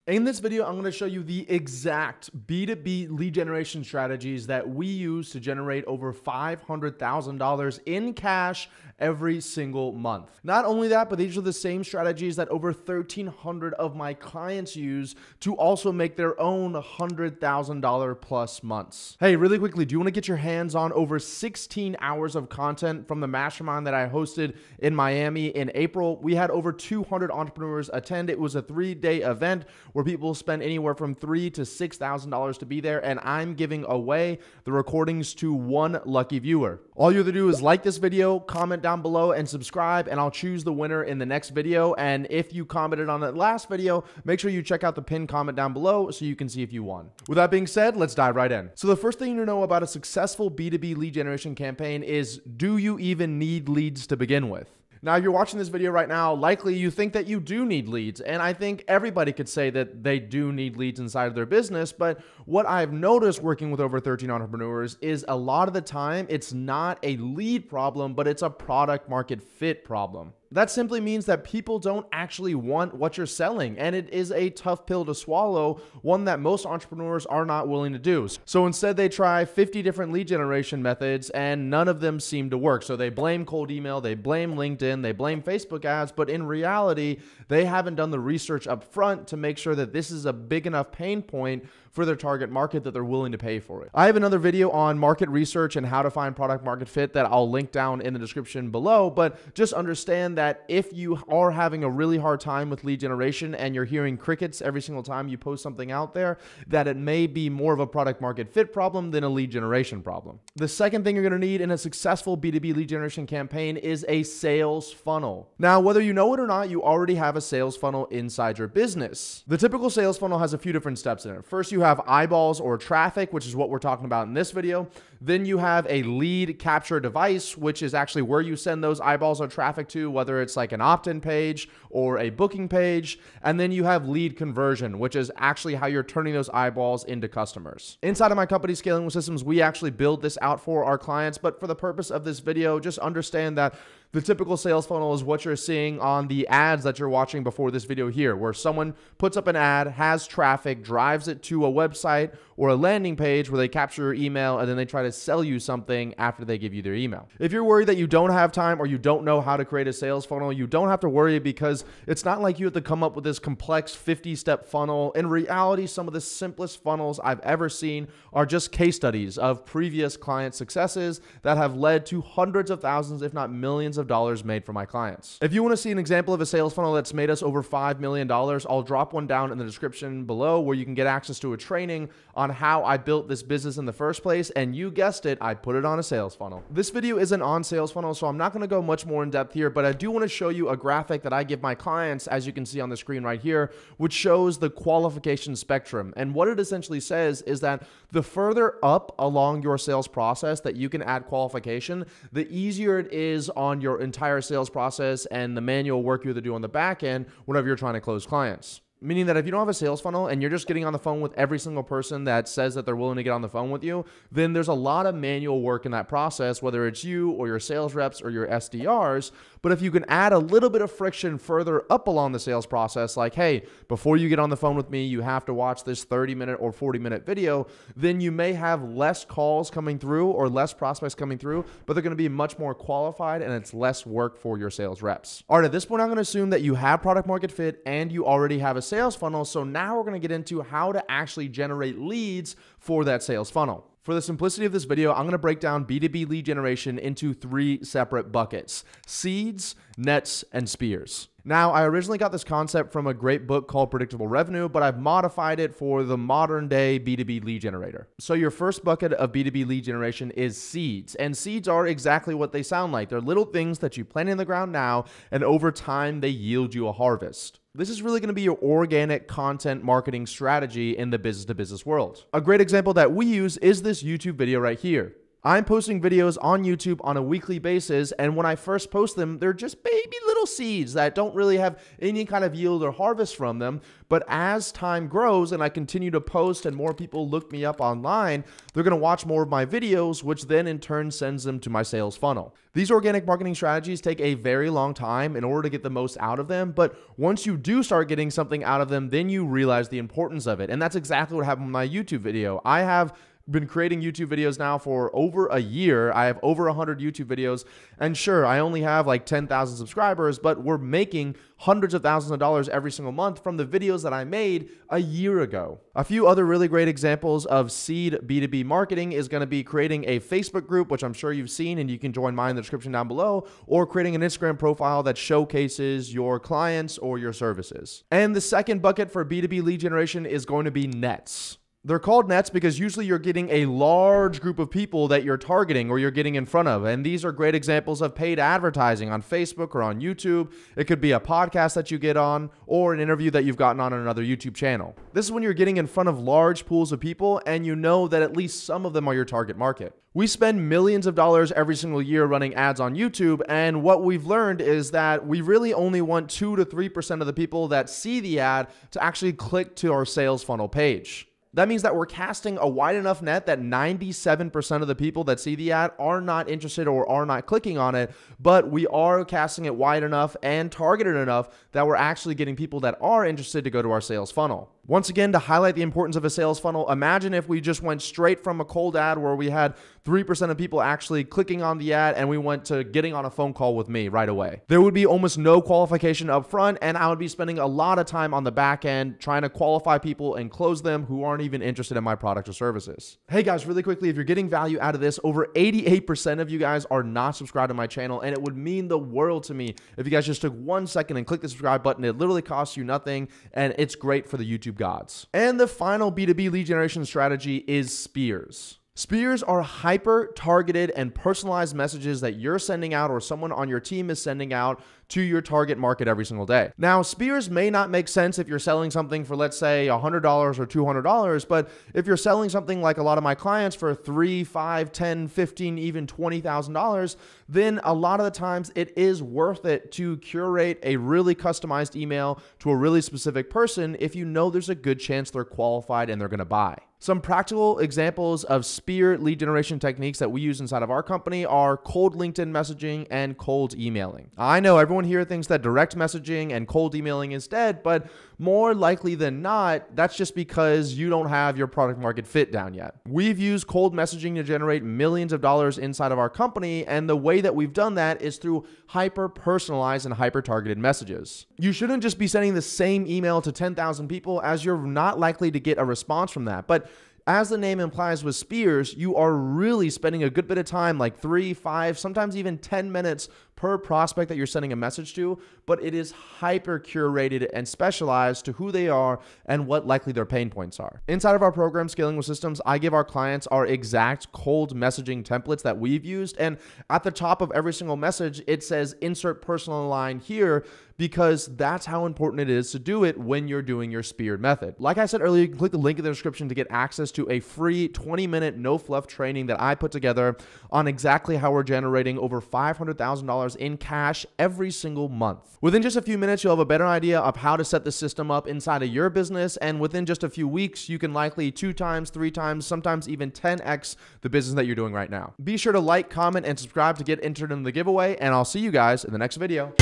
In this video, I'm going to show you the exact B2B lead generation strategies that we use to generate over $500,000 in cash every single month. Not only that, but these are the same strategies that over 1,300 of my clients use to also make their own $100,000 plus months. Hey, really quickly, do you want to get your hands on over 16 hours of content from the mastermind that I hosted in Miami in April? We had over 200 entrepreneurs attend. It was a 3-day event where people spend anywhere from $3,000 to $6,000 to be there, and I'm giving away the recordings to one lucky viewer. All you have to do is like this video, comment down below, and subscribe, and I'll choose the winner in the next video. And if you commented on that last video, make sure you check out the pinned comment down below so you can see if you won. With that being said, let's dive right in. So the first thing to know about a successful B2B lead generation campaign is, do you even need leads to begin with? Now, if you're watching this video right now, likely you think that you do need leads. And I think everybody could say that they do need leads inside of their business. But what I've noticed working with over 13 entrepreneurs is a lot of the time, it's not a lead problem, but it's a product market fit problem. That simply means that people don't actually want what you're selling, and it is a tough pill to swallow, one that most entrepreneurs are not willing to do. So instead, they try 50 different lead generation methods, and none of them seem to work. So they blame cold email, they blame LinkedIn, they blame Facebook ads, but in reality, they haven't done the research up front to make sure that this is a big enough pain point for their target market that they're willing to pay for it. I have another video on market research and how to find product market fit that I'll link down in the description below, but just understand that if you are having a really hard time with lead generation and you're hearing crickets every single time you post something out there, that it may be more of a product market fit problem than a lead generation problem. The second thing you're gonna need in a successful B2B lead generation campaign is a sales funnel. Now, whether you know it or not, you already have a sales funnel inside your business. The typical sales funnel has a few different steps in it. First, you have eyeballs or traffic, which is what we're talking about in this video. Then you have a lead capture device, which is actually where you send those eyeballs or traffic to, whether it's like an opt-in page or a booking page. And then you have lead conversion, which is actually how you're turning those eyeballs into customers. Inside of my company, Scaling with Systems, we actually build this out for our clients. But for the purpose of this video, just understand that the typical sales funnel is what you're seeing on the ads that you're watching before this video here, where someone puts up an ad, has traffic, drives it to a website or a landing page where they capture your email, and then they try to sell you something after they give you their email. If you're worried that you don't have time or you don't know how to create a sales funnel, you don't have to worry, because it's not like you have to come up with this complex 50-step funnel. In reality, some of the simplest funnels I've ever seen are just case studies of previous client successes that have led to hundreds of thousands, if not millions of dollars made for my clients. If you want to see an example of a sales funnel that's made us over $5 million, I'll drop one down in the description below where you can get access to a training on how I built this business in the first place. And you guessed it, I put it on a sales funnel. This video isn't on sales funnel, so I'm not going to go much more in depth here, but I do want to show you a graphic that I give my clients, as you can see on the screen right here, which shows the qualification spectrum. And what it essentially says is that the further up along your sales process that you can add qualification, the easier it is on your entire sales process and the manual work you have to do on the back end whenever you're trying to close clients. Meaning that if you don't have a sales funnel and you're just getting on the phone with every single person that says that they're willing to get on the phone with you, then there's a lot of manual work in that process, whether it's you or your sales reps or your SDRs. But if you can add a little bit of friction further up along the sales process, like, hey, before you get on the phone with me, you have to watch this 30-minute or 40-minute video, then you may have less calls coming through or less prospects coming through, but they're going to be much more qualified and it's less work for your sales reps. All right, at this point, I'm going to assume that you have product market fit and you already have a sales funnel. So now we're going to get into how to actually generate leads for that sales funnel. For the simplicity of this video, I'm going to break down B2B lead generation into 3 separate buckets: seeds, nets, and spears. Now, I originally got this concept from a great book called Predictable Revenue, but I've modified it for the modern day B2B lead generator. So your first bucket of B2B lead generation is seeds, and seeds are exactly what they sound like. They're little things that you plant in the ground now, and over time they yield you a harvest. This is really going to be your organic content marketing strategy in the business-to-business world. A great example that we use is this YouTube video right here. I'm posting videos on YouTube on a weekly basis, and when I first post them, they're just baby little seeds that don't really have any kind of yield or harvest from them. But as time grows and I continue to post and more people look me up online, they're going to watch more of my videos, which then in turn sends them to my sales funnel. These organic marketing strategies take a very long time in order to get the most out of them, but once you do start getting something out of them, then you realize the importance of it. And that's exactly what happened with my YouTube video. I have been creating YouTube videos now for over a year. I have over 100 YouTube videos, and sure, I only have like 10,000 subscribers, but we're making hundreds of thousands of dollars every single month from the videos that I made a year ago. A few other really great examples of seed B2B marketing is going to be creating a Facebook group, which I'm sure you've seen, and you can join mine in the description down below, or creating an Instagram profile that showcases your clients or your services. And the second bucket for B2B lead generation is going to be nets. They're called nets because usually you're getting a large group of people that you're targeting or you're getting in front of. And these are great examples of paid advertising on Facebook or on YouTube. It could be a podcast that you get on or an interview that you've gotten on another YouTube channel. This is when you're getting in front of large pools of people and you know that at least some of them are your target market. We spend millions of dollars every single year running ads on YouTube, and what we've learned is that we really only want 2 to 3% of the people that see the ad to actually click to our sales funnel page. That means that we're casting a wide enough net that 97% of the people that see the ad are not interested or are not clicking on it, but we are casting it wide enough and targeted enough that we're actually getting people that are interested to go to our sales funnel. Once again, to highlight the importance of a sales funnel, imagine if we just went straight from a cold ad where we had 3% of people actually clicking on the ad and we went to getting on a phone call with me right away. There would be almost no qualification up front, and I would be spending a lot of time on the back end trying to qualify people and close them who aren't even interested in my product or services. Hey guys, really quickly, if you're getting value out of this, over 88% of you guys are not subscribed to my channel, and it would mean the world to me if you guys just took 1 second and click the subscribe button. It literally costs you nothing, and it's great for the YouTube gods. And the final B2B lead generation strategy is spears. Spears are hyper-targeted and personalized messages that you're sending out or someone on your team is sending out to your target market every single day. Now, spears may not make sense if you're selling something for, let's say, $100 or $200, but if you're selling something like a lot of my clients for $3,000, $5,000, $10,000, $15,000, even $20,000, then a lot of the times it is worth it to curate a really customized email to a really specific person if you know there's a good chance they're qualified and they're going to buy. Some practical examples of spear lead generation techniques that we use inside of our company are cold LinkedIn messaging and cold emailing. I know everyone here thinks that direct messaging and cold emailing is dead, but more likely than not, that's just because you don't have your product market fit down yet. We've used cold messaging to generate millions of dollars inside of our company, and the way that we've done that is through hyper-personalized and hyper-targeted messages. You shouldn't just be sending the same email to 10,000 people, as you're not likely to get a response from that. But as the name implies with spears, you are really spending a good bit of time, like 3, 5, sometimes even 10 minutes per prospect that you're sending a message to, but it is hyper curated and specialized to who they are and what likely their pain points are. Inside of our program, Scaling with Systems, I give our clients our exact cold messaging templates that we've used, and at the top of every single message, it says insert personal line here, because that's how important it is to do it when you're doing your speared method. Like I said earlier, you can click the link in the description to get access to a free 20-minute no-fluff training that I put together on exactly how we're generating over $500,000 in cash every single month. Within just a few minutes, you'll have a better idea of how to set the system up inside of your business, and within just a few weeks, you can likely 2 times, 3 times, sometimes even 10x the business that you're doing right now. Be sure to like, comment, and subscribe to get entered in the giveaway, and I'll see you guys in the next video.